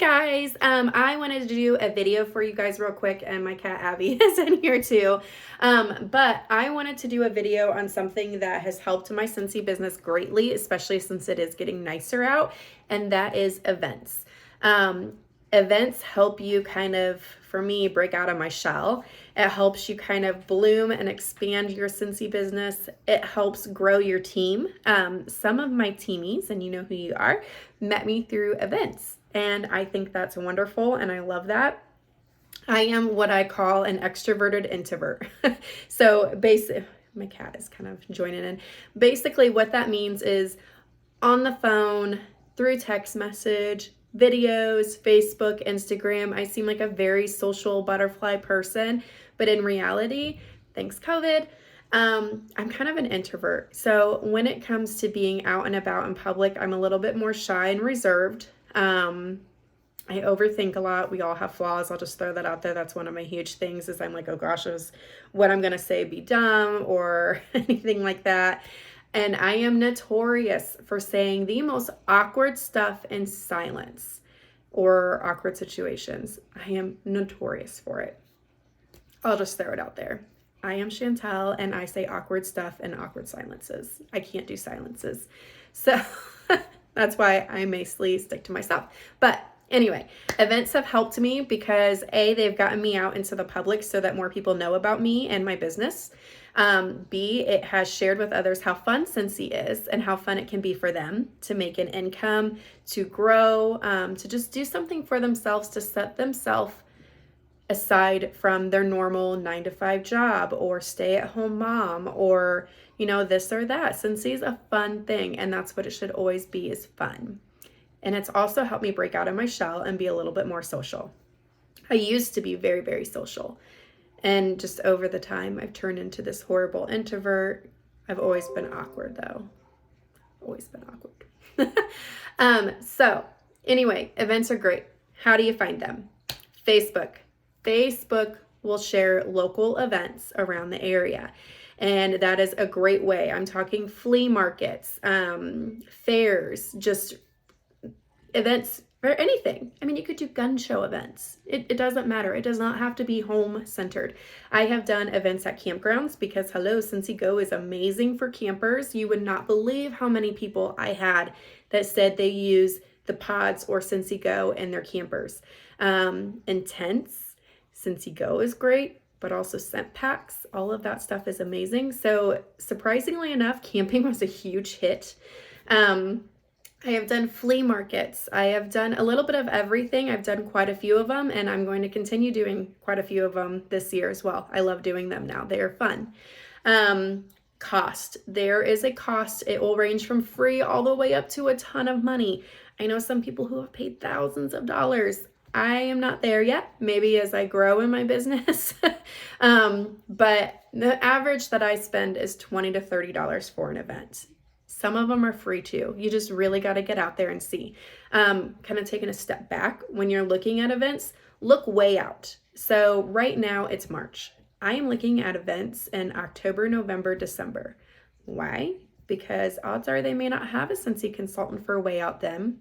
guys, I wanted to do a video for you guys real quick, and my cat Abby is in here too. But I wanted to do a video on something that has helped my Scentsy business greatly, especially since it is getting nicer out, and that is events. Events help you kind of, for me, break out of my shell. It helps you kind of bloom and expand your Scentsy business. It helps grow your team. Some of my teamies, and you know who you are, met me through events. And I think that's wonderful, and I love that. I am what I call an extroverted introvert. So basically, my cat is kind of joining in. Basically, what that means is on the phone, through text message, videos, Facebook, Instagram, I seem like a very social butterfly person, but in reality, thanks COVID, I'm kind of an introvert. So when it comes to being out and about in public, I'm a little bit more shy and reserved. I overthink a lot. We all have flaws. I'll just throw that out there. That's one of my huge things is I'm like, oh gosh, is what I'm going to say be dumb or anything like that. And I am notorious for saying the most awkward stuff in silence or awkward situations. I am notorious for it. I'll just throw it out there. I am Chantel, and I say awkward stuff and awkward silences. I can't do silences. So that's why I mostly stick to myself. But anyway, events have helped me because A, they've gotten me out into the public so that more people know about me and my business. B, it has shared with others how fun Scentsy is and how fun it can be for them to make an income, to grow, to just do something for themselves, to set themselves aside from their normal 9-to-5 job or stay-at-home mom or, you know, this or that. Scentsy is a fun thing, and that's what it should always be, is fun. And it's also helped me break out of my shell and be a little bit more social. I used to be very, very social. And just over the time, I've turned into this horrible introvert. I've always been awkward, though. Always been awkward. So anyway, events are great. How do you find them? Facebook. Facebook will share local events around the area. And that is a great way. I'm talking flea markets, fairs, just events or anything. I mean, you could do gun show events. It doesn't matter. It does not have to be home centered. I have done events at campgrounds because hello, Scentsy Go is amazing for campers. You would not believe how many people I had that said they use the pods or Scentsy Go in their campers. And tents, Scentsy Go is great, but also scent packs. All of that stuff is amazing. So surprisingly enough, camping was a huge hit. I have done flea markets. I have done a little bit of everything. I've done quite a few of them, and I'm going to continue doing quite a few of them this year as well. I love doing them now. They are fun. Cost. There is a cost. It will range from free all the way up to a ton of money. I know some people who have paid thousands of dollars. I am not there yet. Maybe as I grow in my business. But the average that I spend is $20 to $30 for an event. Some of them are free too. You just really got to get out there and see. Kind of taking a step back when you're looking at events, look way out. So right now it's March. I am looking at events in October, November, December. Why? Because odds are they may not have a Scentsy consultant for way out then,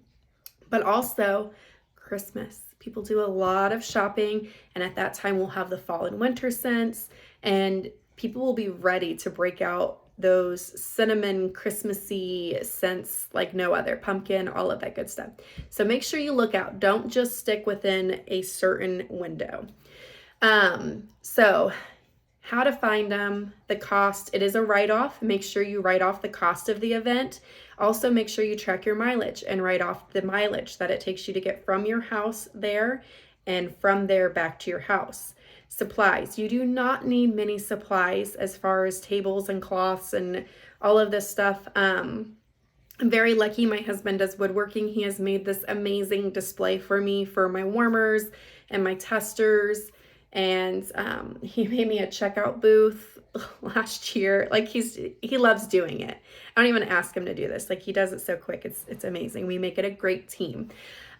but also Christmas. People do a lot of shopping, and at that time we'll have the fall and winter scents, and people will be ready to break out those cinnamon Christmassy scents like no other, pumpkin, all of that good stuff. So make sure you look out. Don't just stick within a certain window. So how to find them, the cost, it is a write-off. Make sure you write off the cost of the event. Also make sure you track your mileage and write off the mileage that it takes you to get from your house there and from there back to your house. Supplies. You do not need many supplies as far as tables and cloths and all of this stuff. I'm very lucky my husband does woodworking. He has made this amazing display for me for my warmers and my testers. And he made me a checkout booth last year. Like he loves doing it. I don't even ask him to do this. Like he does it so quick. It's amazing. We make it a great team.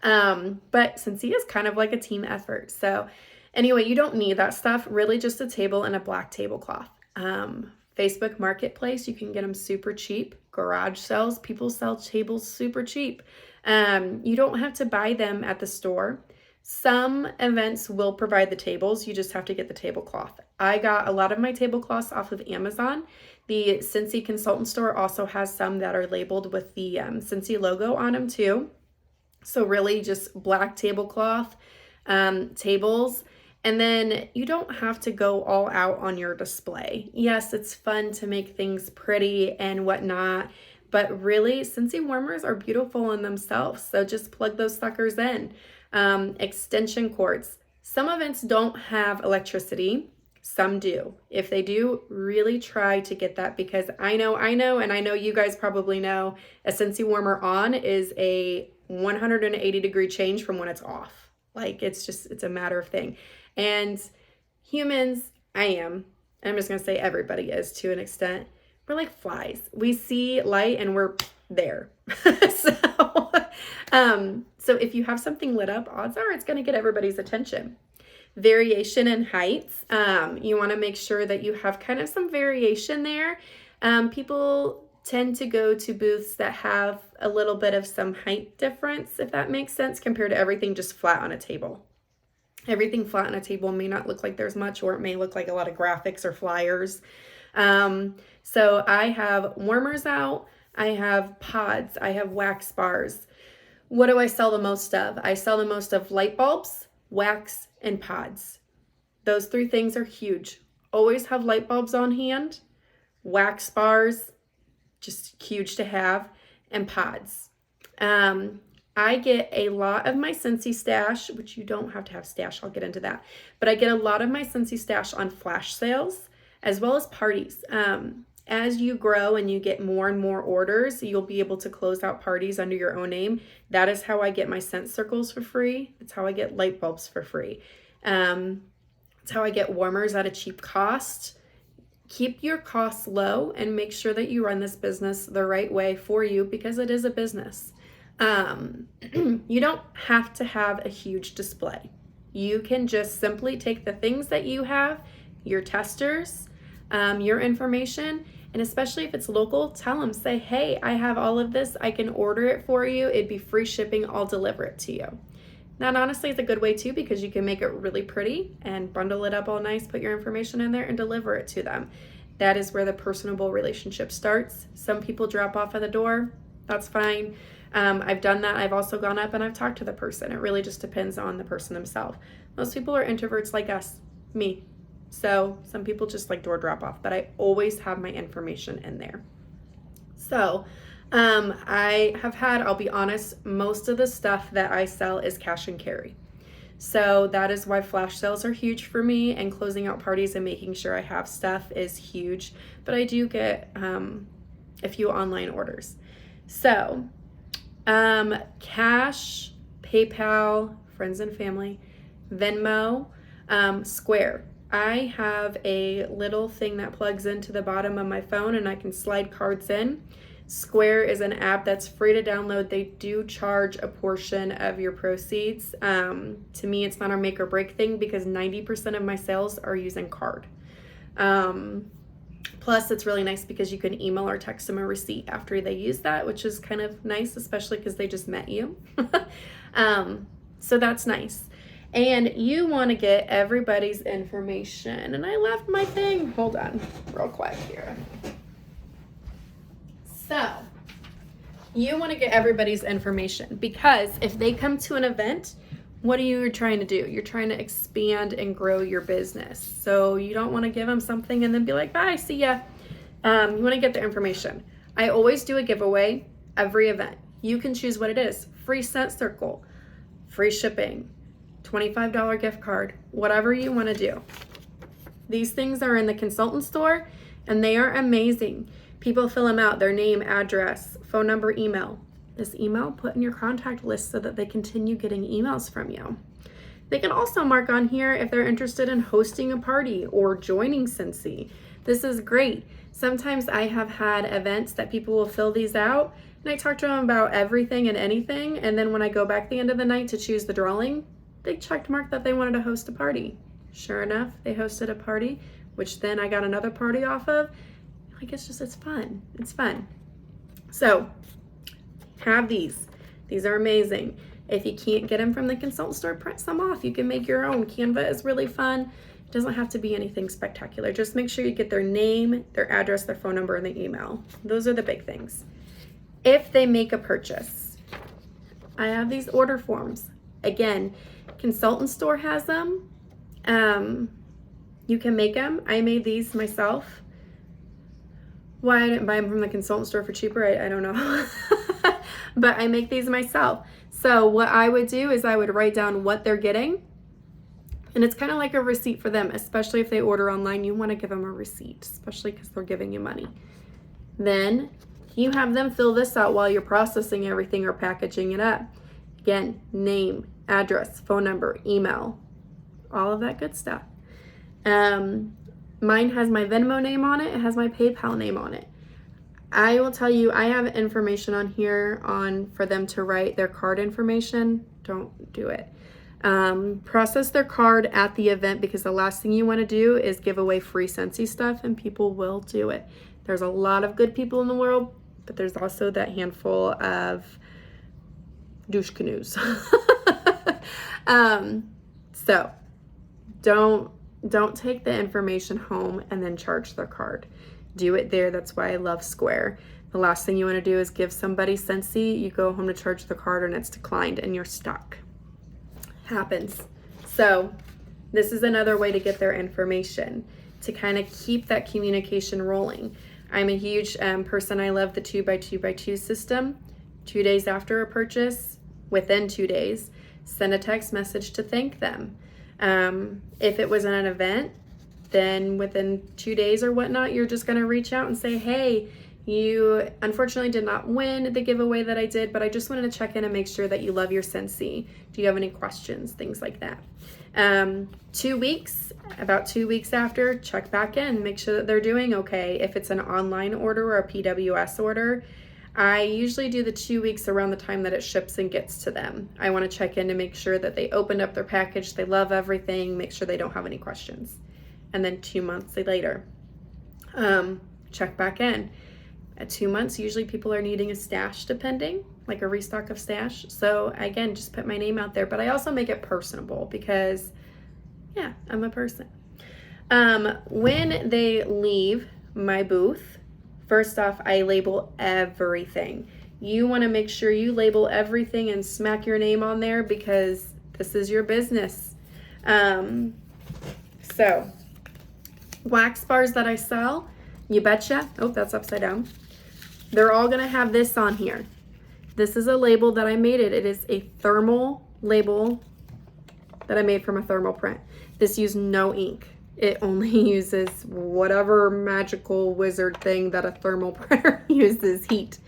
But Scentsy is kind of like a team effort. So anyway, you don't need that stuff. Really just a table and a black tablecloth. Facebook Marketplace, you can get them super cheap. Garage sales, people sell tables super cheap. You don't have to buy them at the store. Some events will provide the tables. You just have to get the tablecloth. I got a lot of my tablecloths off of Amazon. The Scentsy Consultant Store also has some that are labeled with the Scentsy logo on them too. So really just black tablecloth, tables. And then you don't have to go all out on your display. Yes, it's fun to make things pretty and whatnot, but really Scentsy warmers are beautiful in themselves. So just plug those suckers in. Extension cords. Some events don't have electricity. Some do. If they do, really try to get that, because I know, and I know you guys probably know, a Scentsy warmer on is a 180-degree change from when it's off. Like it's a matter of thing. And humans, I'm just going to say everybody is to an extent. We're like flies. We see light and we're there. So if you have something lit up, odds are it's going to get everybody's attention. Variation in heights. You want to make sure that you have kind of some variation there. People tend to go to booths that have a little bit of some height difference, if that makes sense, compared to everything just flat on a table. Everything flat on a table may not look like there's much, or it may look like a lot of graphics or flyers. So I have warmers out, I have pods, I have wax bars. What do I sell the most of? I sell the most of light bulbs, wax, and pods. Those three things are huge. Always have light bulbs on hand, wax bars, just huge to have, and pods. I get a lot of my Scentsy stash, which you don't have to have stash, I'll get into that, but I get a lot of my Scentsy stash on flash sales as well as parties. As you grow and you get more and more orders, you'll be able to close out parties under your own name. That is how I get my scent circles for free. It's how I get light bulbs for free. It's how I get warmers at a cheap cost. Keep your costs low and make sure that you run this business the right way for you, because it is a business. You don't have to have a huge display. You can just simply take the things that you have, your testers, your information, and especially if it's local, tell them, say, hey, I have all of this. I can order it for you. It'd be free shipping. I'll deliver it to you. That honestly is a good way too, because you can make it really pretty and bundle it up all nice, put your information in there and deliver it to them. That is where the personable relationship starts. Some people drop off at the door. That's fine. I've done that. I've also gone up and I've talked to the person. It really just depends on the person themselves. Most people are introverts like us, me. So some people just like door drop off, but I always have my information in there. So I have had, I'll be honest, most of the stuff that I sell is cash and carry. So that is why flash sales are huge for me, and closing out parties and making sure I have stuff is huge. But I do get a few online orders. So cash, PayPal, friends and family, Venmo, Square. I have a little thing that plugs into the bottom of my phone and I can slide cards in. Square is an app that's free to download. They do charge a portion of your proceeds. To me, it's not a make or break thing, because 90% of my sales are using card. Plus, it's really nice because you can email or text them a receipt after they use that, which is kind of nice, especially because they just met you. So that's nice. And you want to get everybody's information. And I left my thing. Hold on real quick here. So you want to get everybody's information, because if they come to an event, what are you trying to do? You're trying to expand and grow your business. So you don't want to give them something and then be like, bye, see ya. You want to get their information. I always do a giveaway every event. You can choose what it is. Free scent circle, free shipping, $25 gift card, whatever you want to do. These things are in the consultant store and they are amazing. People fill them out, their name, address, phone number, email. This email, put in your contact list so that they continue getting emails from you. They can also mark on here if they're interested in hosting a party or joining Scentsy. This is great. Sometimes I have had events that people will fill these out and I talk to them about everything and anything, and then when I go back the end of the night to choose the drawing, they checked mark that they wanted to host a party. Sure enough, they hosted a party, which then I got another party off of. Like, it's fun. It's fun. So have these. These are amazing. If you can't get them from the consultant store, print some off. You can make your own. Canva is really fun. It doesn't have to be anything spectacular. Just make sure you get their name, their address, their phone number, and the email. Those are the big things. If they make a purchase, I have these order forms. Again, consultant store has them. You can make them. I made these myself. Why I didn't buy them from the consultant store for cheaper, I don't know. But I make these myself. So what I would do is I would write down what they're getting. And it's kind of like a receipt for them, especially if they order online. You want to give them a receipt, especially because they're giving you money. Then you have them fill this out while you're processing everything or packaging it up. Again, name, address, phone number, email, all of that good stuff. Mine has my Venmo name on it. It has my PayPal name on it. I will tell you, I have information on here for them to write their card information. Don't do it. Process their card at the event, because the last thing you want to do is give away free Scentsy stuff, and people will do it. There's a lot of good people in the world, but there's also that handful of douche canoes. So don't take the information home and then charge their card. Do it there. That's why I love Square. The last thing you want to do is give somebody Scentsy, you go home to charge the card and it's declined and you're stuck. Happens. So this is another way to get their information, to kind of keep that communication rolling. I'm a huge person. I love the 2x2x2 system. 2 days after a purchase, within 2 days, send a text message to thank them. If it was an event, then within 2 days or whatnot, you're just going to reach out and say, hey, you unfortunately did not win the giveaway that I did, but I just wanted to check in and make sure that you love your Scentsy. Do you have any questions? Things like that. 2 weeks, about 2 weeks after, check back in, make sure that they're doing okay. If it's an online order or a PWS order, I usually do the 2 weeks around the time that it ships and gets to them. I want to check in to make sure that they opened up their package, they love everything, make sure they don't have any questions. And then 2 months later, check back in. At 2 months, usually people are needing a stash, depending, like a restock of stash. So again, just put my name out there, but I also make it personable because, yeah, I'm a person. When they leave my booth, first off, I label everything. You want to make sure you label everything and smack your name on there, because this is your business. So wax bars that I sell, you betcha. Oh, that's upside down. They're all going to have this on here. This is a label that I made it. It is a thermal label that I made from a thermal print. This used no ink. It only uses whatever magical wizard thing that a thermal printer uses, heat.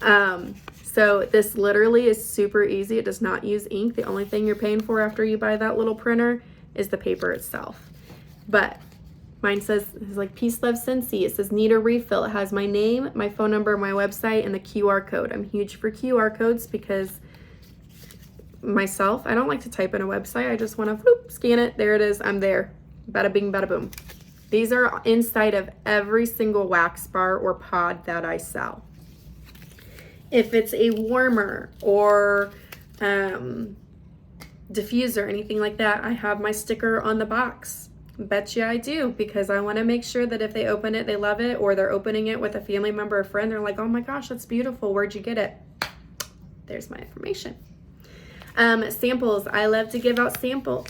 So this literally is super easy. It does not use ink. The only thing you're paying for after you buy that little printer is the paper itself. But mine says, it's like Peace, Love, Scentsy. It says need a refill. It has my name, my phone number, my website, and the QR code. I'm huge for QR codes because myself, I don't like to type in a website. I just want to scan it. There it is. I'm there. Bada bing, bada boom. These are inside of every single wax bar or pod that I sell. If it's a warmer or diffuser, anything like that, I have my sticker on the box. Bet you I do, because I want to make sure that if they open it, they love it, or they're opening it with a family member or friend, they're like, oh my gosh, that's beautiful. Where'd you get it? There's my information. Samples. I love to give out samples.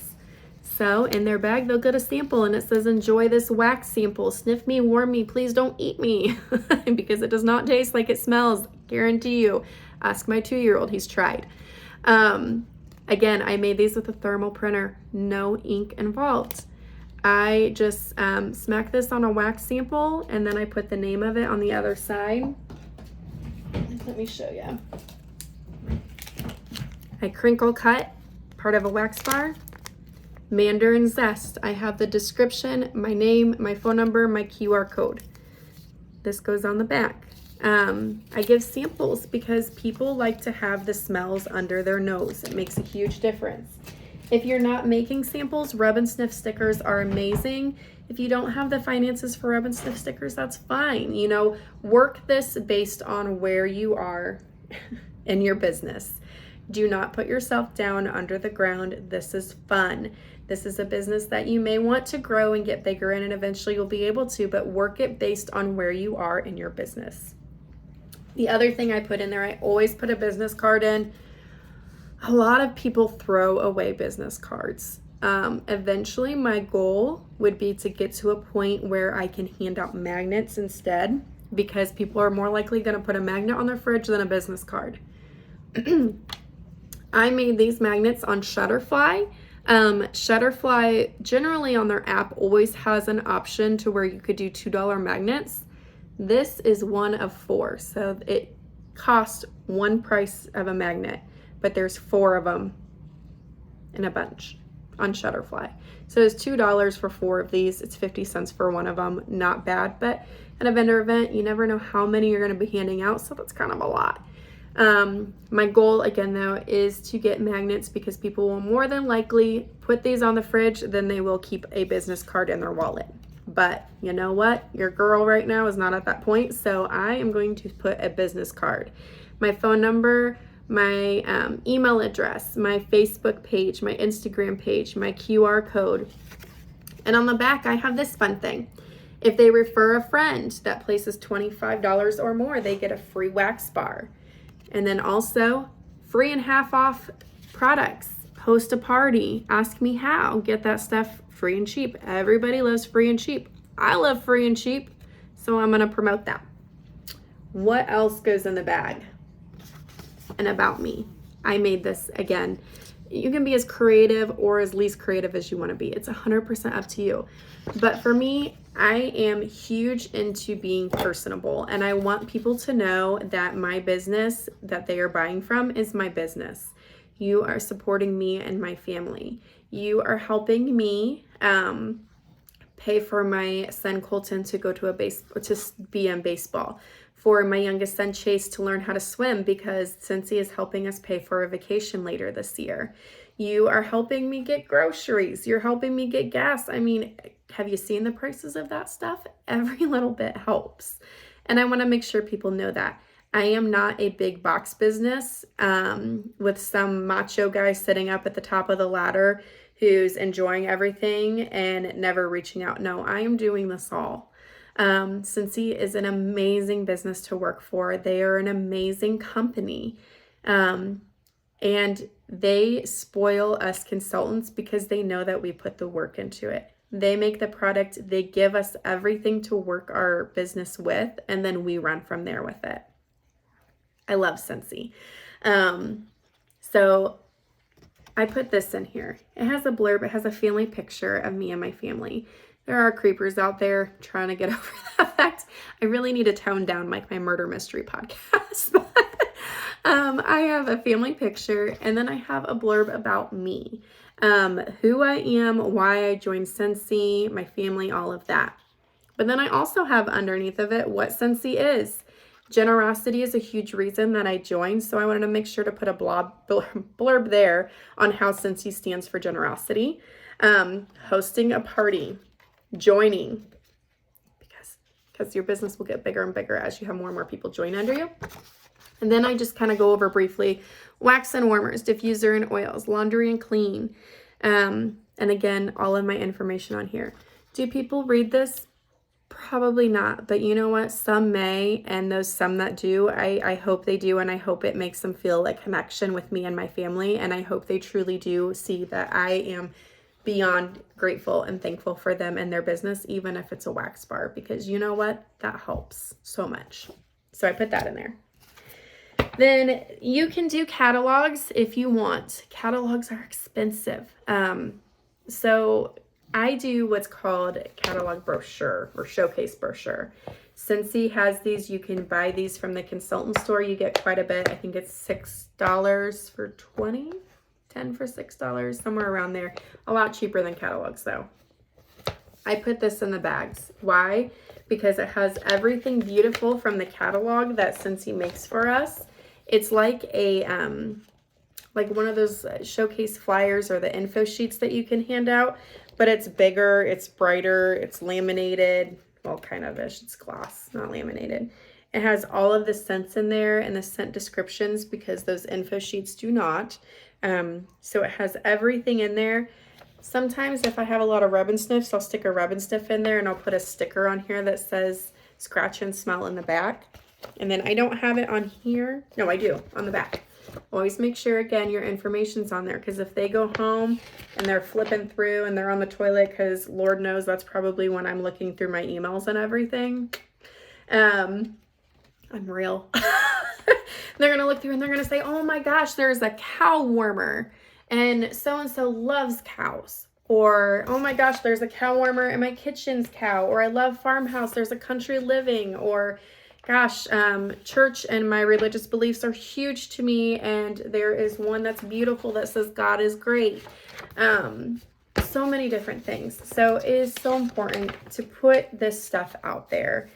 So in their bag, they'll get a sample and it says, enjoy this wax sample. Sniff me, warm me, please don't eat me. Because it does not taste like it smells. Guarantee you. Ask my 2-year-old, he's tried. Again, I made these with a thermal printer. No ink involved. I just smack this on a wax sample and then I put the name of it on the other side. Let me show you. I crinkle cut part of a wax bar. Mandarin Zest. I have the description, my name, my phone number, my QR code. This goes on the back. I give samples because people like to have the smells under their nose. It makes a huge difference. If you're not making samples, rub and sniff stickers are amazing. If you don't have the finances for rub and sniff stickers, that's fine. You know, work this based on where you are in your business. Do not put yourself down under the ground. This is fun. This is a business that you may want to grow and get bigger in, and eventually you'll be able to, but work it based on where you are in your business. The other thing I put in there, I always put a business card in. A lot of people throw away business cards. Eventually my goal would be to get to a point where I can hand out magnets instead, because people are more likely going to put a magnet on their fridge than a business card. I made these magnets on Shutterfly. Shutterfly generally on their app always has an option to where you could do $2 magnets. This is one of 4, so it costs one price of a magnet, but there's 4 of them in a bunch on Shutterfly. So it's $2 for 4 of these. It's 50 cents for one of them. Not bad, but at a vendor event, you never know how many you're going to be handing out, so that's kind of a lot. My goal again though is to get magnets, because people will more than likely put these on the fridge than they will keep a business card in their wallet. But you know what? Your girl right now is not at that point, so I am going to put a business card. My phone number, my email address, my Facebook page, my Instagram page, my QR code. And on the back, I have this fun thing. If they refer a friend that places $25 or more, they get a free wax bar. And then also free and half off products. Host a party, ask me how, get that stuff free and cheap. Everybody loves free and cheap. I love free and cheap, so I'm gonna promote that. What else goes in the bag? And about me. I made this again. You can be as creative or as least creative as you want to be. It's 100% up to you. But for me, I am huge into being personable, and I want people to know that my business that they are buying from is my business. You are supporting me and my family. You are helping me pay for my son Colton to go to be in baseball, for my youngest son Chase to learn how to swim, because Cincy is helping us pay for a vacation later this year. You are helping me get groceries. You're helping me get gas. I mean, have you seen the prices of that stuff? Every little bit helps. And I want to make sure people know that. I am not a big box business with some macho guy sitting up at the top of the ladder who's enjoying everything and never reaching out. No, I am doing this all. Cincy is an amazing business to work for. They are an amazing company. And they spoil us consultants because they know that we put the work into it. They make the product, they give us everything to work our business with, and then we run from there with it. I love Cincy. So I put this in here. It has a blurb. It has a family picture of me and my family. There are creepers out there trying to get over that fact. I really need to tone down like my murder mystery podcast. I have a family picture, and then I have a blurb about me. Who I am, why I joined Cincy, my family, all of that. But then I also have underneath of it what Cincy is. Generosity is a huge reason that I joined, so I wanted to make sure to put a blurb there on how Cincy stands for generosity. Hosting a party, joining, because your business will get bigger and bigger as you have more and more people join under you. And then I just kind of go over briefly wax and warmers, diffuser and oils, laundry and clean. And again, all of my information on here. Do people read this? Probably not, but you know what? Some may, and those some that do, I hope they do, and I hope it makes them feel a connection with me and my family, and I hope they truly do see that I am beyond grateful and thankful for them and their business, even if it's a wax bar, because you know what? That helps so much. So I put that in there. Then you can do catalogs if you want. Catalogs are expensive. So I do what's called catalog brochure or showcase brochure. Cincy has these. You can buy these from the consultant store. You get quite a bit. I think it's $6 for 20, 10 for $6, somewhere around there. A lot cheaper than catalogs though. I put this in the bags. Why? Because it has everything beautiful from the catalog that Cincy makes for us. It's like a like one of those showcase flyers or the info sheets that you can hand out, but it's bigger, it's brighter, it's laminated, well, kind of ish, it's gloss, not laminated. It has all of the scents in there and the scent descriptions because those info sheets do not. So it has everything in there. Sometimes if I have a lot of rub and sniffs, I'll stick a rub and sniff in there and I'll put a sticker on here that says scratch and smell in the back. And then I don't have it on here. No, I do, on the back. Always make sure, again, your information's on there, because if they go home and they're flipping through and they're on the toilet, because Lord knows that's probably when I'm looking through my emails and everything. I'm real. They're going to look through and they're going to say, oh my gosh, there's a cow warmer and so-and-so loves cows. Or, oh my gosh, there's a cow warmer in my kitchen's cow. Or I love Farmhouse, there's a Country Living. Or gosh, church and my religious beliefs are huge to me, and there is one that's beautiful that says God is great. So many different things. So it is so important to put this stuff out there.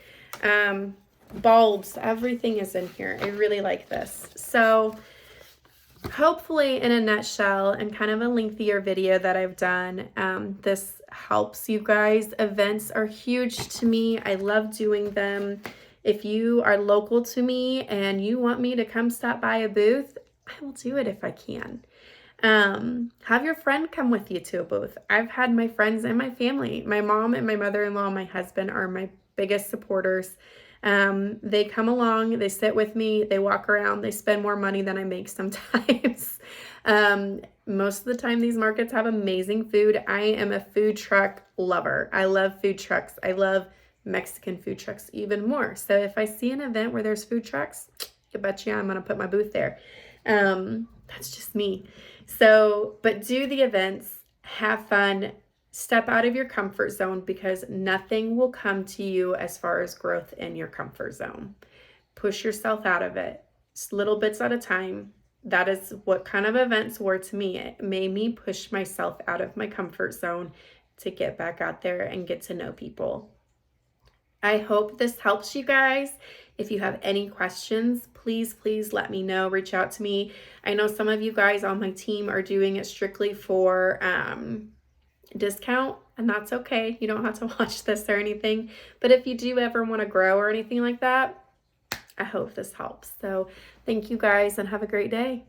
Bulbs, everything is in here. I really like this. So hopefully, in a nutshell and kind of a lengthier video that I've done, this helps you guys. Events are huge to me. I love doing them. If you are local to me and you want me to come stop by a booth, I will do it if I can. Have your friend come with you to a booth. I've had my friends and my family, my mom and my mother-in-law and my husband are my biggest supporters. They come along, they sit with me, they walk around, they spend more money than I make sometimes. Most of the time these markets have amazing food. I am a food truck lover. I love food trucks. I love Mexican food trucks even more. So if I see an event where there's food trucks, I bet you I'm going to put my booth there. That's just me. So, but do the events, have fun, step out of your comfort zone, because nothing will come to you as far as growth in your comfort zone. Push yourself out of it, just little bits at a time. That is what kind of events were to me. It made me push myself out of my comfort zone to get back out there and get to know people. I hope this helps you guys. If you have any questions, please let me know. Reach out to me. I know some of you guys on my team are doing it strictly for discount, and that's okay. You don't have to watch this or anything. But if you do ever want to grow or anything like that, I hope this helps. So thank you guys and have a great day.